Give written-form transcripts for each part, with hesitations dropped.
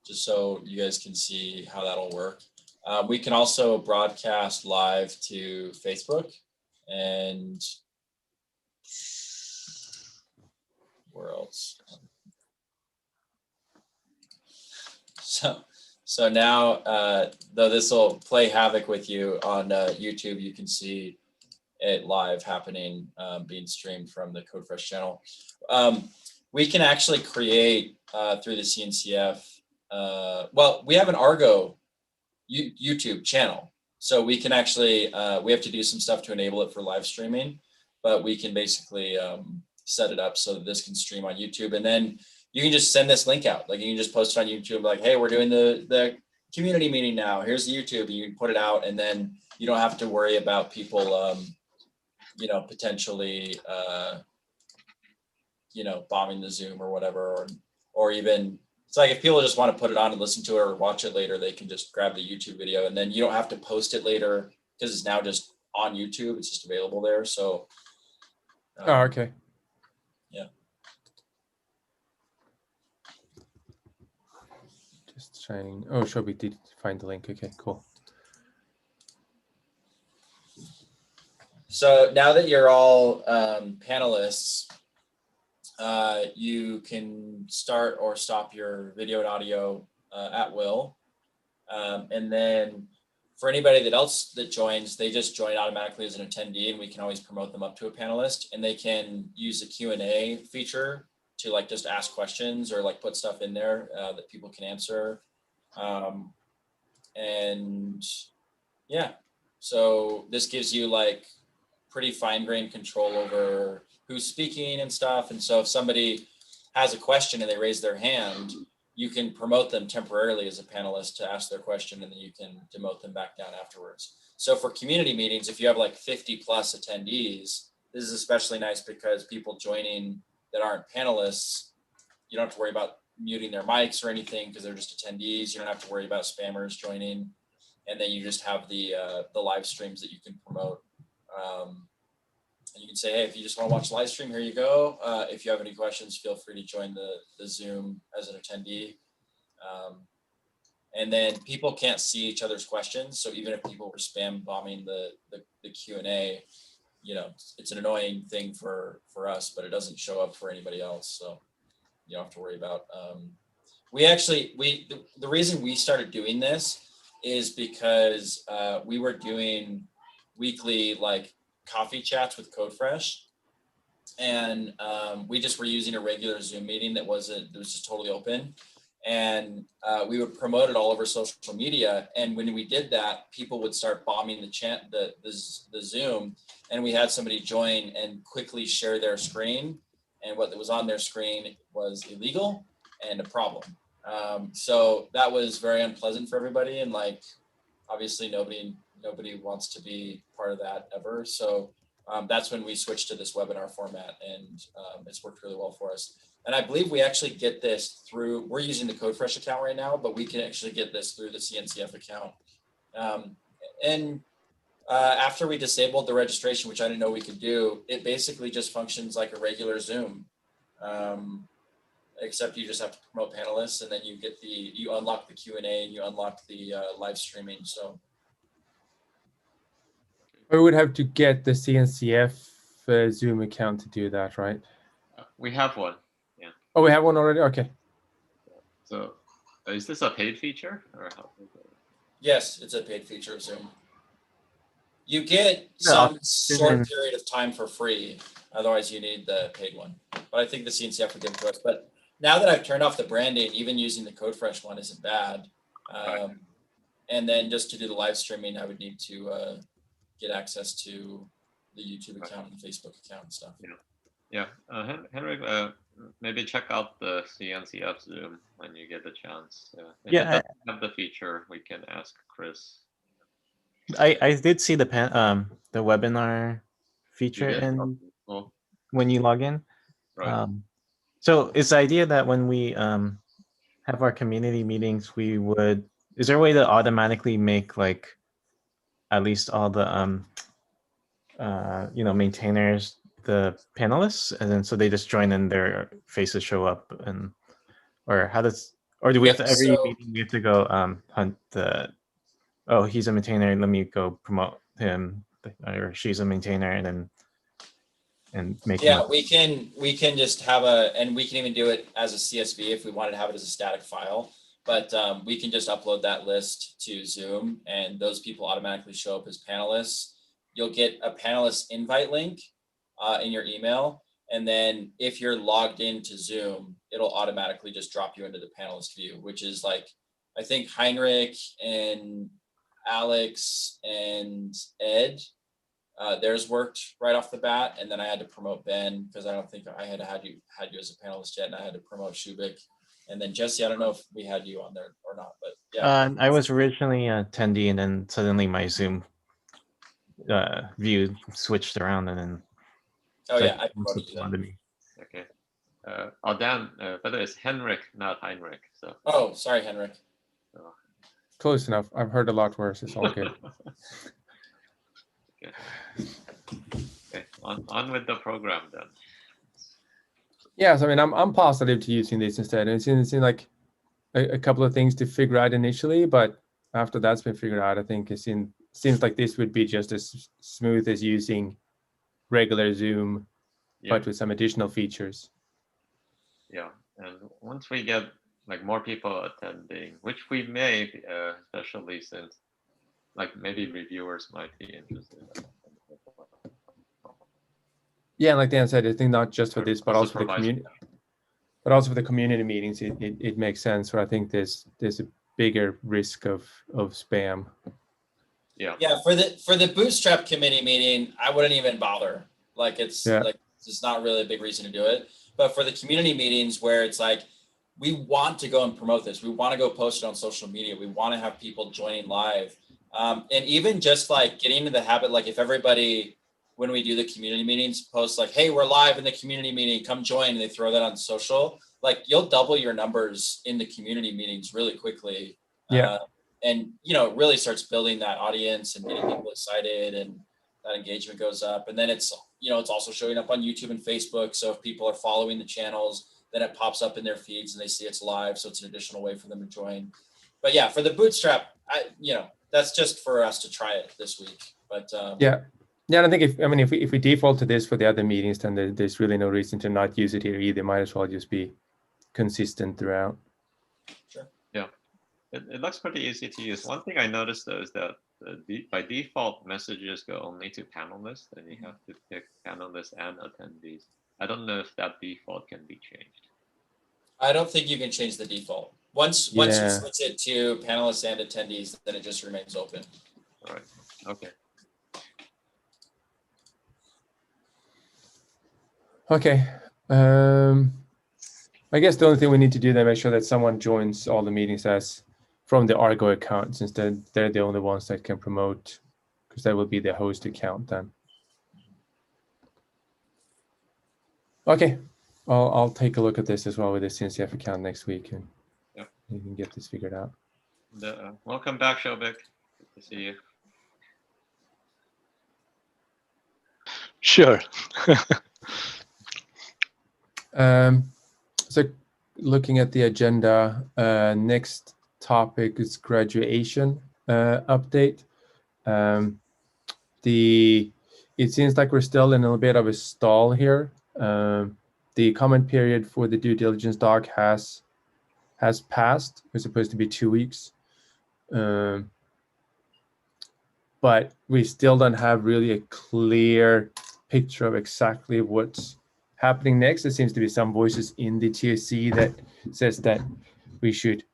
just so you guys can see how that'll work. We can also broadcast live to Facebook and where else? So now, though this will play havoc with you on YouTube, you can see it live happening, being streamed from the CodeFresh channel. We can actually create through the CNCF. Well, we have an Argo YouTube channel, so we can actually we have to do some stuff to enable it for live streaming, but we can basically set it up so that this can stream on YouTube, and then you can just send this link out. Like you can just post it on YouTube, like, hey, we're doing the community meeting now. Here's the YouTube, and you can put it out, and then you don't have to worry about people, you know, potentially, you know, bombing the Zoom or whatever, or even it's like if people just want to put it on and listen to it or watch it later, they can just grab the YouTube video, and then you don't have to post it later because it's now just on YouTube. It's just available there. So. Oh, okay. Yeah. Just trying. Oh, sure, we did find the link. Okay, cool. So now that you're all panelists, you can start or stop your video and audio at will. And then for anybody that joins, they just join automatically as an attendee, and we can always promote them up to a panelist, and they can use the Q&A feature to like just ask questions or like put stuff in there that people can answer. And yeah, so this gives you like pretty fine-grained control over who's speaking and stuff. And so if somebody has a question and they raise their hand, you can promote them temporarily as a panelist to ask their question, and then you can demote them back down afterwards. So for community meetings, if you have like 50 plus attendees, this is especially nice because people joining that aren't panelists, you don't have to worry about muting their mics or anything because they're just attendees. You don't have to worry about spammers joining. And then you just have the live streams that you can promote. And you can say, hey, if you just want to watch the live stream, here you go. If you have any questions, feel free to join the Zoom as an attendee. And then people can't see each other's questions. So even if people were spam bombing the Q&A, you know, it's an annoying thing for us, but it doesn't show up for anybody else. So you don't have to worry about. The reason we started doing this is because we were doing weekly like coffee chats with CodeFresh, and we just were using a regular Zoom meeting that was just totally open, and we would promote it all over social media. And when we did that, people would start bombing the Zoom, and we had somebody join and quickly share their screen, and what was on their screen was illegal and a problem. So that was very unpleasant for everybody, and like obviously nobody wants to be part of that ever. So that's when we switched to this webinar format, and it's worked really well for us. And I believe we actually get this through, we're using the CodeFresh account right now, but we can actually get this through the CNCF account. After we disabled the registration, which I didn't know we could do, it basically just functions like a regular Zoom. Except you just have to promote panelists, and then you unlock the Q&A, and you unlock the live streaming. So we would have to get the CNCF Zoom account to do that, right? We have one. Yeah. Oh, we have one already. Okay. So, is this a paid feature or how? Yes, it's a paid feature of Zoom. You get some short period of time for free. Otherwise, you need the paid one. But I think the CNCF would give it to us. But now that I've turned off the branding, even using the CodeFresh one isn't bad. And then just to do the live streaming, I would need to get access to the YouTube account and the Facebook account and stuff. Yeah. Henrik, maybe check out the CNCF Zoom when you get the chance. If it doesn't have the feature, we can ask Chris. I did see the webinar feature when you log in. Right. So it's the idea that when we have our community meetings, is there a way to automatically make like at least all the maintainers the panelists, and then so they just join and their faces show up, or how does Or do we have Yeah, to every so- meeting we have to go hunt the? Oh, he's a maintainer. Let me go promote him, or she's a maintainer, and make. Yeah, we can just have and we can even do it as a CSV if we wanted to have it as a static file. But we can just upload that list to Zoom, and those people automatically show up as panelists. You'll get a panelist invite link in your email, and then if you're logged into Zoom, it'll automatically just drop you into the panelist view, which is like, I think Heinrich and Alex and Ed, theirs worked right off the bat, and then I had to promote Ben because I don't think I had you as a panelist yet, and I had to promote Shubik, and then Jesse. I don't know if we had you on there or not, but yeah. I was originally attendee, and then suddenly my Zoom view switched around, and then. Oh yeah, I promoted you then. Me. Okay. Dan, by the way, it's Henrik, not Heinrich. So. Oh, sorry, Henrik. So. Close enough. I've heard a lot worse. It's all good. Okay. Okay. On with the program then. Yes, I mean, I'm positive to using this instead. It seems like a couple of things to figure out initially, but after that's been figured out, I think it seems like this would be just as smooth as using regular Zoom, but with some additional features. Yeah, and once we get like more people attending, which we may, especially since like maybe reviewers might be interested. Yeah, like Dan said, I think not just for this, but also for the community. But also for the community meetings, it makes sense. Where I think there's a bigger risk of spam. Yeah. Yeah, for the Bootstrap committee meeting, I wouldn't even bother. Like it's not really a big reason to do it. But for the community meetings where it's like, we want to go and promote this, we want to go post it on social media, we want to have people joining live, and even just like getting into the habit, like if everybody, when we do the community meetings, post like, hey, we're live in the community meeting, come join, and they throw that on social, like you'll double your numbers in the community meetings really quickly. Yeah. And it really starts building that audience and getting people excited, and that engagement goes up. And then it's also showing up on YouTube and Facebook. So if people are following the channels, then it pops up in their feeds and they see it's live. So it's an additional way for them to join. But yeah, for the Bootstrap, that's just for us to try it this week. But yeah, I think if we default to this for the other meetings, then there's really no reason to not use it here either. Might as well just be consistent throughout. Sure. Yeah, it looks pretty easy to use. One thing I noticed though is that by default messages go only to panelists, and you have to pick panelists and attendees. I don't know if that default can be changed. I don't think you can change the default. Once you switch it to panelists and attendees, then it just remains open. All right. Okay. Okay. I guess the only thing we need to do then, make sure that someone joins all the meetings as from the Argo account, since they're the only ones that can promote, because that will be the host account then. Okay, I'll take a look at this as well with the CNCF account next week, and you can get this figured out. Welcome back, Shobik. Good to see you. Sure. So looking at the agenda, next topic is graduation update. It seems like we're still in a little bit of a stall here. The comment period for the due diligence doc has passed. It was supposed to be 2 weeks. But we still don't have really a clear picture of exactly what's happening next. There seems to be some voices in the TSC that says that we should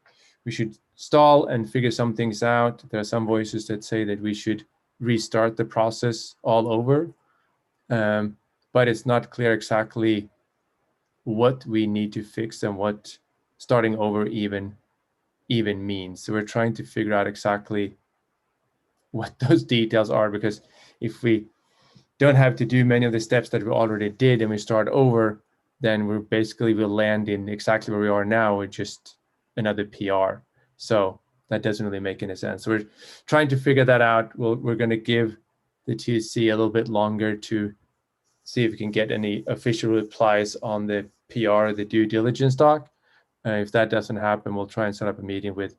stall and figure some things out. There are some voices that say that we should restart the process all over, but it's not clear exactly what we need to fix and what starting over even means. So we're trying to figure out exactly what those details are, because if we don't have to do many of the steps that we already did and we start over, then we'll land in exactly where we are now with just another PR. So that doesn't really make any sense. So we're trying to figure that out. We're going to give the TSC a little bit longer to see if we can get any official replies on the PR, the due diligence doc. If that doesn't happen, we'll try and set up a meeting with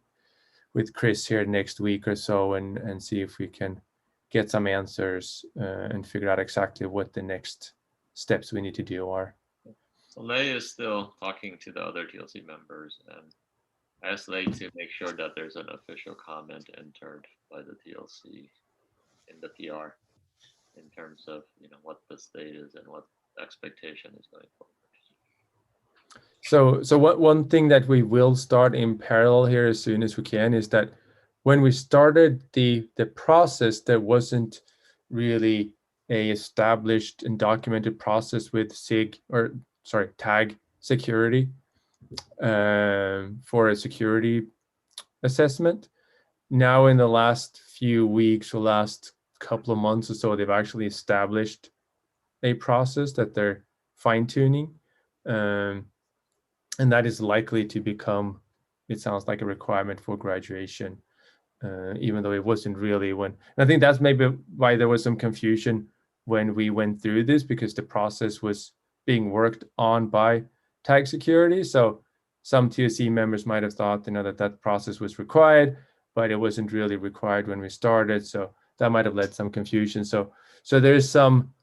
Chris here next week or so, and see if we can get some answers and figure out exactly what the next steps we need to do are. So Lei is still talking to the other TLC members, and I asked Lei to make sure that there's an official comment entered by the TLC in the PR in terms of what the state is and what the expectation is going forward. So one thing that we will start in parallel here as soon as we can is that when we started the process, there wasn't really a established and documented process with tag security for a security assessment. Now in the last few weeks or last couple of months or so, they've actually established a process that they're fine-tuning. And that is likely to become, it sounds like, a requirement for graduation, even though it wasn't really when. And I think that's maybe why there was some confusion when we went through this, because the process was being worked on by tag security. So some TSC members might have thought, that process was required, but it wasn't really required when we started. So that might have led some confusion. So there's some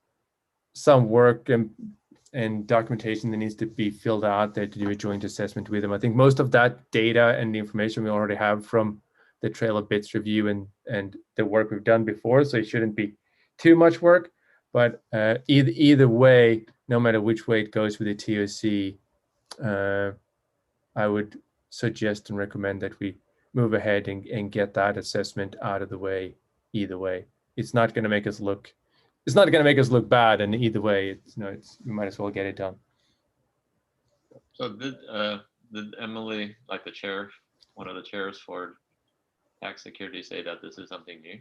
work and documentation that needs to be filled out there to do a joint assessment with them. I think most of that data and the information we already have from the Trail of Bits review and the work we've done before, so it shouldn't be too much work. But either way, no matter which way it goes with the TOC, I would suggest and recommend that we move ahead and get that assessment out of the way. Either way, it's not going to make us look bad, and either way, we might as well get it done. So did Emily, like the chair, one of the chairs for tax security, say that this is something new?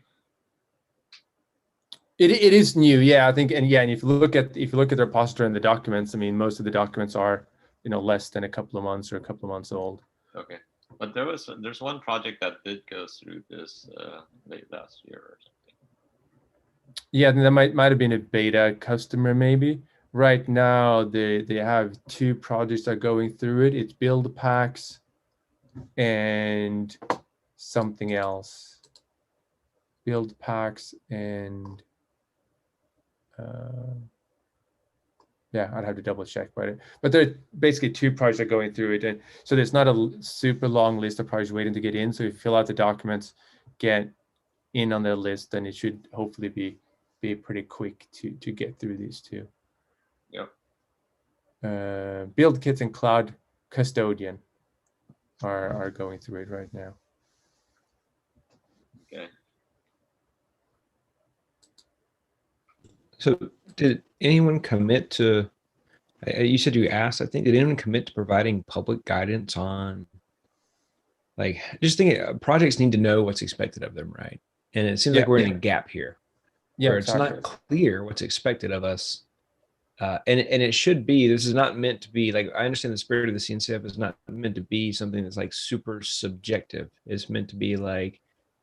It is new, yeah. I think, and if you look at the repository and the documents, I mean, most of the documents are less than a couple of months or a couple of months old. Okay, but there's one project that did go through this late last year or something. Yeah, I think that might have been a beta customer maybe. Right now, they have two projects that are going through it. It's build packs and something else. Build packs and I'd have to double check, but there are basically two projects that are going through it, and so there's not a super long list of projects waiting to get in. So if you fill out the documents, get in on their list, then it should hopefully be pretty quick to get through these two. Yep. Build kits and cloud custodian are going through it right now. Okay. So did anyone commit to, you said you asked, I think, did anyone commit to providing public guidance on, like, just thinking projects need to know what's expected of them, right? And it seems like we're in a gap here where it's not clear what's expected of us. And it should be, this is not meant to be, like, I understand the spirit of the CNCF is not meant to be something that's like super subjective. It's meant to be like,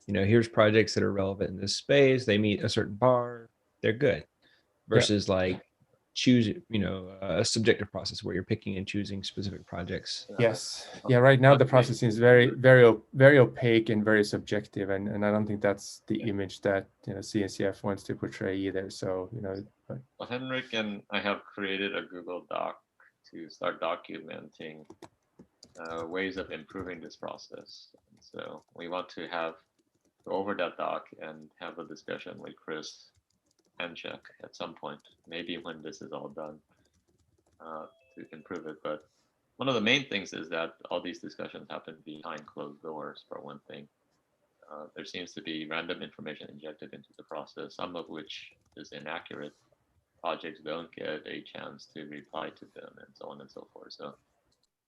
here's projects that are relevant in this space. They meet a certain bar, they're good. Versus like choose, a subjective process where you're picking and choosing specific projects. Yes. Yeah. Right now the process is very, very, very opaque and very subjective, and I don't think that's the image that CNCF wants to portray either. So But. Well, Henrik and I have created a Google Doc to start documenting ways of improving this process. And so we want to go over that doc and have a discussion with Chris and Chuck at some point, maybe when this is all done, to improve it. But one of the main things is that all these discussions happen behind closed doors, for one thing. There seems to be random information injected into the process, some of which is inaccurate. Projects don't get a chance to reply to them, and so on and so forth. So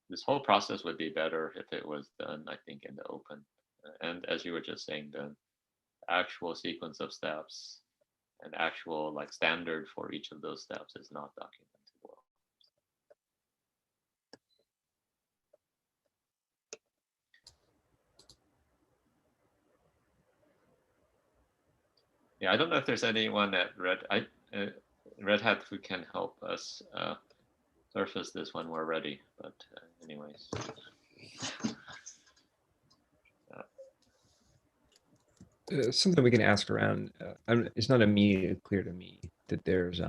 this whole process would be better if it was done, I think, in the open. And as you were just saying, the actual sequence of steps and actual like standard for each of those steps is not documented well. Yeah, I don't know if there's anyone at Red Hat who can help us surface this when we're ready. But anyways. Something we can ask around. It's not immediately clear to me that there's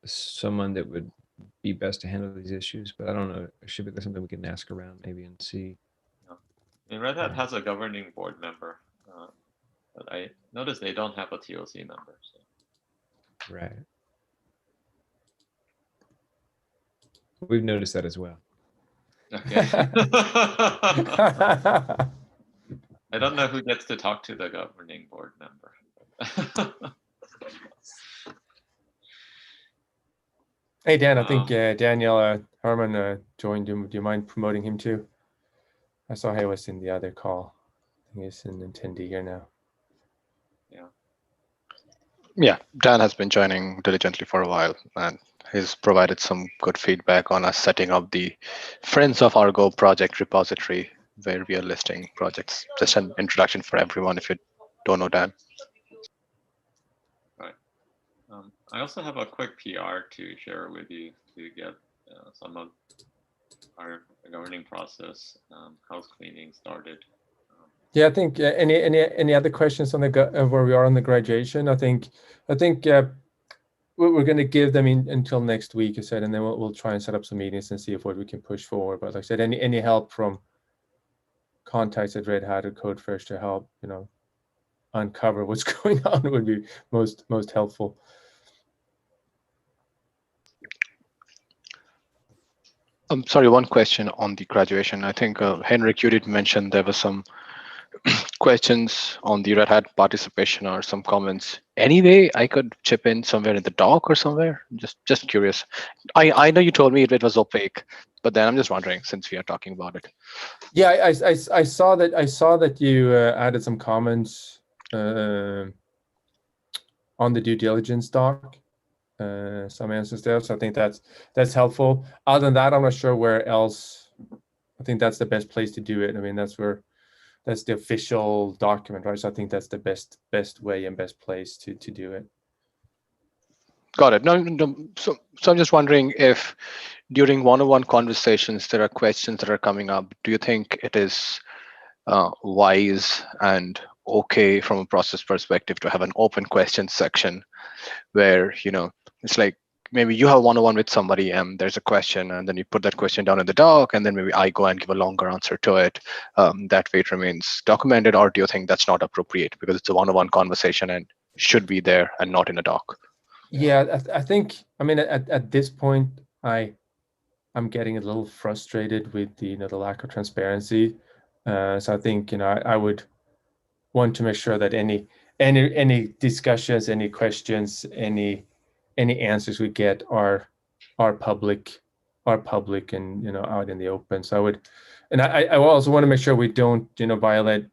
someone that would be best to handle these issues, but I don't know. It should be something we can ask around maybe and see. I mean, Red Hat has a governing board member, but I noticed they don't have a TOC member. So. Right. We've noticed that as well. Okay. I don't know who gets to talk to the governing board member. Hey, Dan, I think Daniel Herman joined him. Do you mind promoting him too? I saw he was in the other call. I think he's an attendee here now. Yeah, Dan has been joining diligently for a while, and he's provided some good feedback on us setting up the Friends of Argo project repository where we are listing projects. Just an introduction for everyone if you don't know Dan. Right. I also have a quick PR to share with you to get some of our governing process house cleaning started. Yeah, I think any other questions on the where we are on the graduation? I think we're going to give them until next week, I said, and then we'll try and set up some meetings and see if what we can push forward. But like I said, any help from contacts at Red Hat or CodeFresh to help uncover what's going on would be most helpful. Sorry, one question on the graduation. I think Henrik, you did mention there were some questions on the Red Hat participation or some comments. Anyway, I could chip in somewhere in the doc or somewhere. Just curious. I know you told me it was opaque, but then I'm just wondering since we are talking about it. Yeah, I saw that you added some comments on the due diligence doc. Some answers there, so I think that's helpful. Other than that, I'm not sure where else. I think that's the best place to do it. I mean, that's the official document, right? So I think that's the best way and best place to do it. Got it. No, so I'm just wondering if during one-on-one conversations there are questions that are coming up. Do you think it is wise and okay from a process perspective to have an open question section where it's like maybe you have one-on-one with somebody and there's a question and then you put that question down in the doc and then maybe I go and give a longer answer to it. That way it remains documented, or do you think that's not appropriate because it's a one-on-one conversation and should be there and not in a doc? Yeah, I think, I mean, at this point, I'm getting a little frustrated with the lack of transparency. So I think I would want to make sure that any discussions, any questions, any answers we get are public and out in the open. So I would, and I also want to make sure we don't violate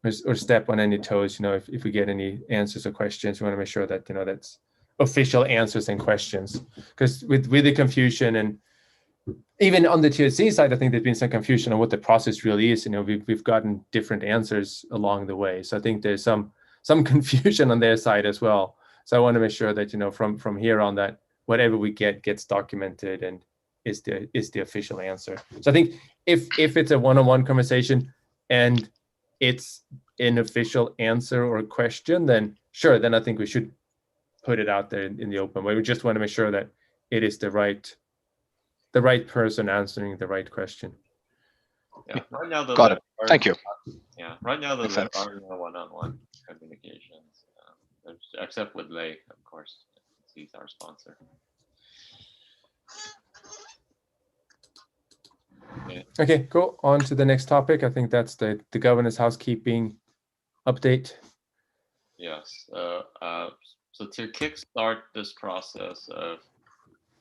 or step on any toes. If we get any answers or questions, we want to make sure that that's official answers and questions, because with the confusion, and even on the TOC side, I think there's been some confusion on what the process really is. We've gotten different answers along the way, so I think there's some confusion on their side as well. So I want to make sure that from here on, that whatever we get gets documented and is the official answer. So I think if it's a one-on-one conversation and it's an official answer or question, then sure, then I think we should put it out there in the open way. We just want to make sure that it is the right person answering the right question. Yeah, right now Got it. Thank you. Yeah, right now there Makes sense. are no one-on-one communications, except with Lake, of course. He's our sponsor. Yeah. Okay, cool. On to the next topic. I think that's the governance housekeeping update. Yes. So to kickstart this process of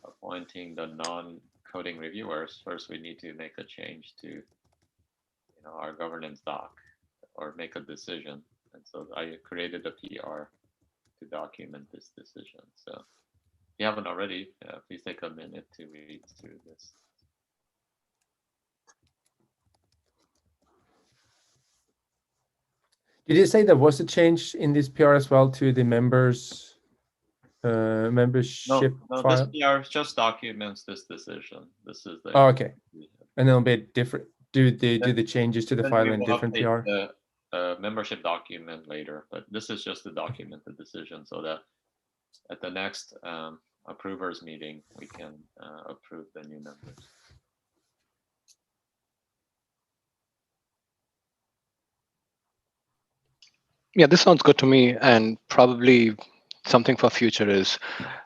appointing the non-coding reviewers, first we need to make a change to our governance doc or make a decision. And so I created a PR to document this decision. So if you haven't already, please take a minute to read through this. Did you say there was a change in this PR as well to the members membership No, file? this PR just documents this decision. This is the. Oh, okay. And it'll be a different. Do the changes to the Then file we in will different update PR? the membership document later, but this is just to document the decision so that at the next approvers meeting, we can approve the new members. Yeah, this sounds good to me. And probably something for future is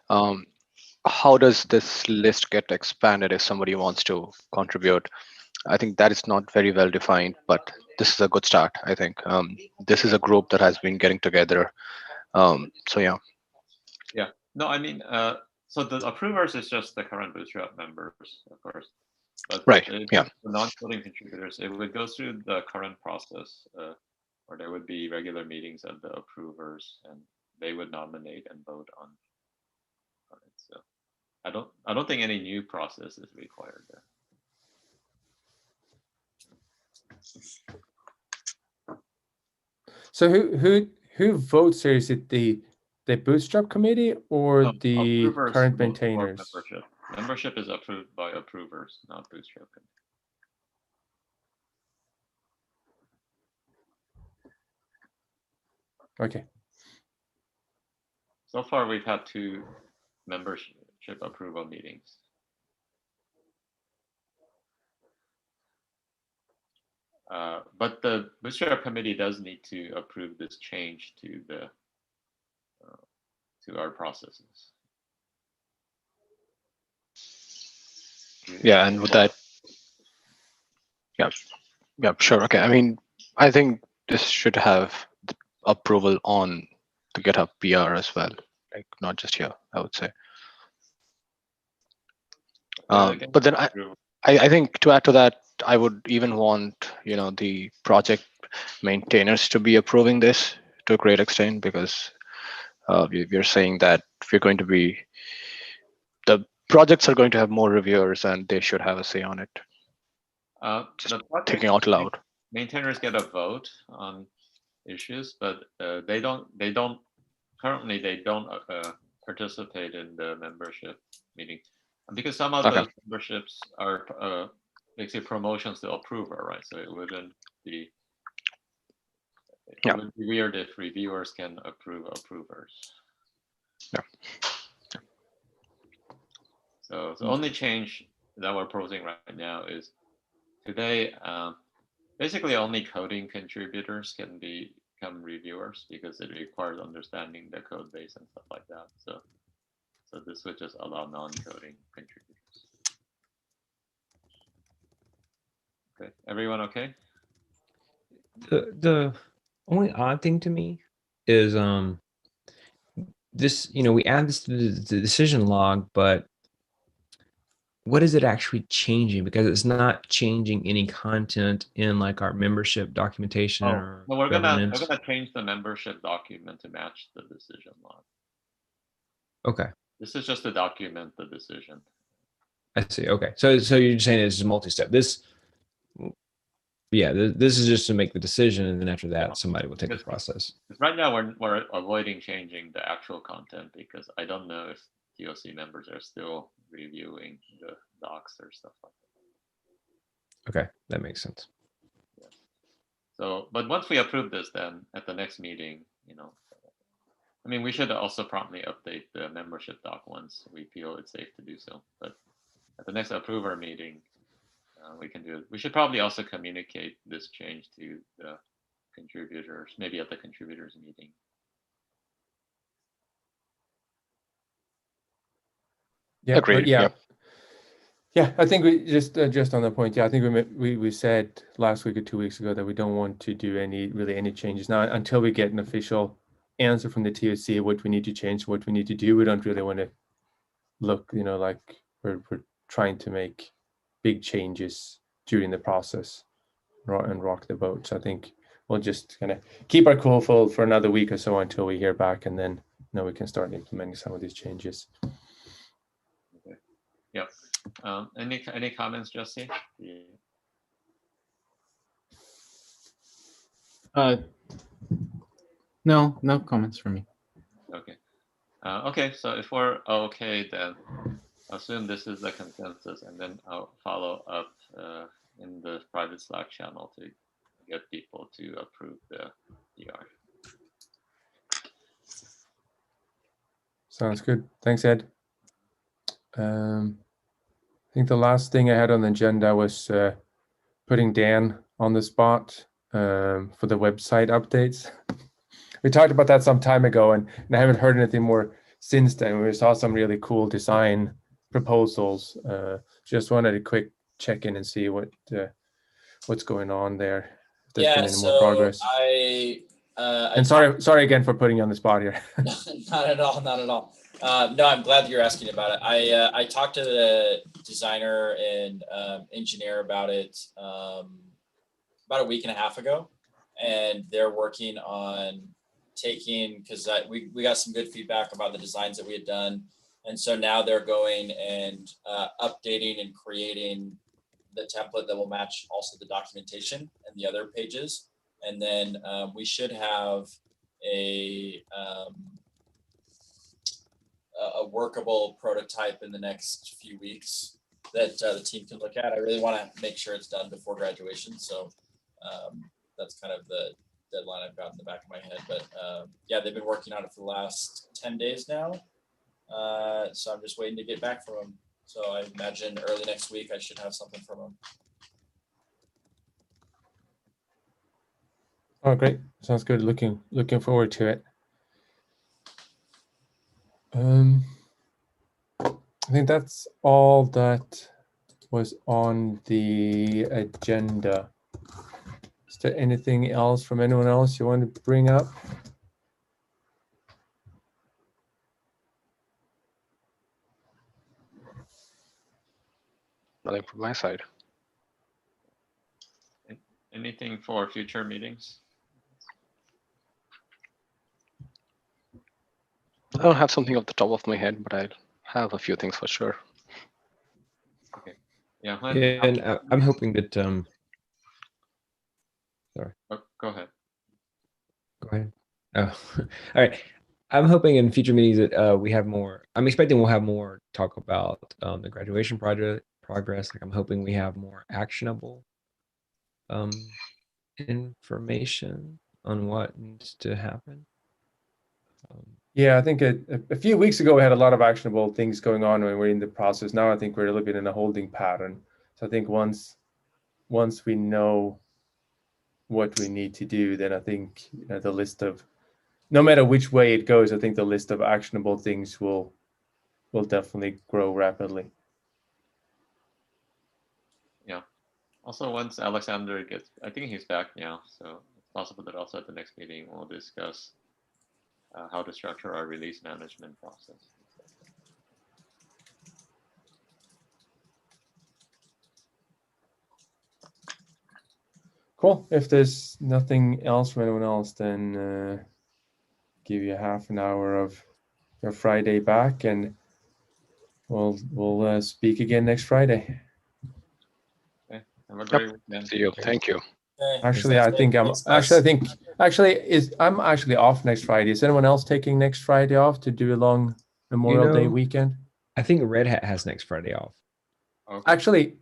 how does this list get expanded if somebody wants to contribute? I think that is not very well defined, but this is a good start. I think this is a group that has been getting together. So yeah. Yeah, no, I mean, so the approvers is just the current Bootstrap members, of course. But Right, yeah. the non-coding contributors, it would go through the current process where there would be regular meetings of the approvers and they would nominate and vote on it. So I don't think any new process is required there. So who votes here? Is it the Bootstrap committee or No, the approvers current vote for maintainers? Membership. Membership is approved by approvers, not Bootstrap committee. Okay. So far, we've had 2 membership approval meetings. But the Bootstrap committee does need to approve this change to the to our processes. Yeah, and with that, yeah, sure. Okay, I mean, I think this should have approval on the GitHub PR as well, like not just here, I would say. But then I think to add to that, I would even want the project maintainers to be approving this to a great extent, because we're saying that we're going to be the projects are going to have more reviewers and they should have a say on it. Thinking out loud. Maintainers get a vote on issues, but they don't currently they don't participate in the membership meeting because some of those memberships are basically promotions to approver, right? So it wouldn't be it would be weird if reviewers can approve approvers. Yeah. So the only change that we're proposing right now is today, basically only coding contributors can become reviewers because it requires understanding the code base and stuff like that. So this would just allow non-coding contributors. Okay, everyone okay? The only odd thing to me is this, we add this to the decision log, but what is it actually changing? Because it's not changing any content in like our membership documentation or well, we're governance. gonna change the membership document to match the decision log. Okay. This is just to document the decision. I see. Okay. So you're saying it's multi-step. This is just to make the decision, and then after that, somebody will take the process. Right now, we're avoiding changing the actual content because I don't know if TOC members are still reviewing the docs or stuff like that. Okay, that makes sense. Yeah. So, but once we approve this, then at the next meeting, I mean, we should also promptly update the membership doc once we feel it's safe to do so. But at the next approver meeting, we can do it. We should probably also communicate this change to the contributors, maybe at the contributors meeting. Yeah, agreed. Yeah, I think we just on the point. Yeah, I think we said last week or 2 weeks ago that we don't want to do any changes now until we get an official answer from the TOC what we need to change, what we need to do. We don't really want to look, like we're trying to make big changes during the process and rock the boat. So I think we'll just kind of keep our cool for another week or so until we hear back, and then we can start implementing some of these changes. Okay. Yep. Any comments, Jesse? No comments from me. Okay. Okay, so if we're okay, then assume this is the consensus, and then I'll follow up in the private Slack channel to get people to approve the PR. Sounds good. Thanks, Ed. I think the last thing I had on the agenda was putting Dan on the spot for the website updates. We talked about that some time ago, and I haven't heard anything more since then. We saw some really cool design proposals. Just wanted a quick check in and see what's going on there. If there's been any more progress. And sorry again for putting you on the spot here. Not at all. Not at all. No, I'm glad you're asking about it. I talked to the designer and engineer about it about a week and a half ago, and they're working on taking, because we got some good feedback about the designs that we had done, and so now they're going and updating and creating the template that will match also the documentation and the other pages, and then we should have a workable prototype in the next few weeks that the team can look at. I really want to make sure it's done before graduation, so that's kind of the deadline I've got in the back of my head. But yeah, they've been working on it for the last 10 days now, so I'm just waiting to get back from them. So I imagine early next week I should have something from them. Oh, great! Sounds good. Looking forward to it. I think that's all that was on the agenda. Is there anything else from anyone else you want to bring up? Nothing from my side. Anything for future meetings? I don't have something off the top of my head, but I have a few things for sure. Okay. Yeah. And I'm hoping that. Sorry. Oh, go ahead. Go ahead. Oh, all right. I'm hoping in future meetings that we have more. I'm expecting we'll have more talk about the graduation project progress. Like I'm hoping we have more actionable information on what needs to happen. Yeah, I think a few weeks ago we had a lot of actionable things going on when we're in the process. Now I think we're a little bit in a holding pattern. So I think once we know what we need to do, then I think the list of, no matter which way it goes, I think the list of actionable things will definitely grow rapidly. Yeah. Also, once Alexander gets, I think he's back now, so it's possible that also at the next meeting we'll discuss how to structure our release management process. Cool. If there's nothing else from anyone else, then give you half an hour of your Friday back, and we'll speak again next Friday. Okay. Have a great weekend. See you. Thank you. Okay. Actually, I'm actually off next Friday. Is anyone else taking next Friday off to do a long Memorial Day weekend? I think Red Hat has next Friday off. Okay. Actually,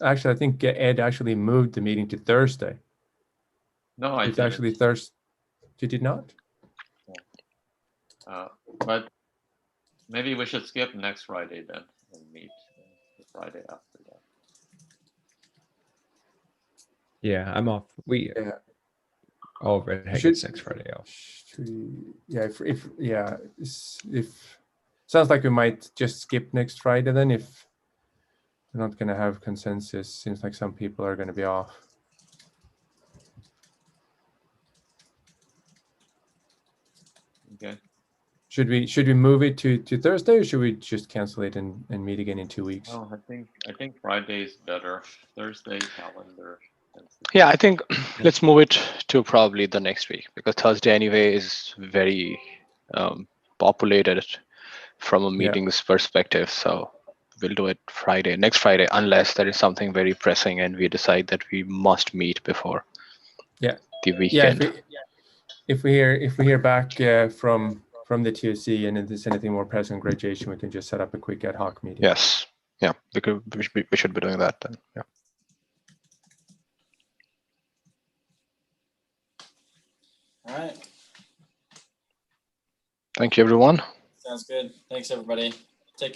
I think Ed actually moved the meeting to Thursday. No, I It's didn't. actually Thursday. You did not? But maybe we should skip next Friday then and meet the Friday after that. Yeah, I'm off. All of Red Hat Should- gets next Friday off. If sounds like we might just skip next Friday then, if we're not going to have consensus. Seems like some people are going to be off. Okay. Should we move it to Thursday, or should we just cancel it and meet again in 2 weeks? Oh, I think Friday is better. Thursday calendar. Yeah, I think let's move it to probably the next week, because Thursday anyway is very populated from a meetings perspective. So we'll do it next Friday, unless there is something very pressing and we decide that we must meet before the weekend. If we hear back from from the TOC, and if there's anything more pressing on graduation, we can just set up a quick ad hoc meeting. Yes. Yeah. We should be doing that then. Yeah. All right. Thank you, everyone. Sounds good. Thanks, everybody. Take care.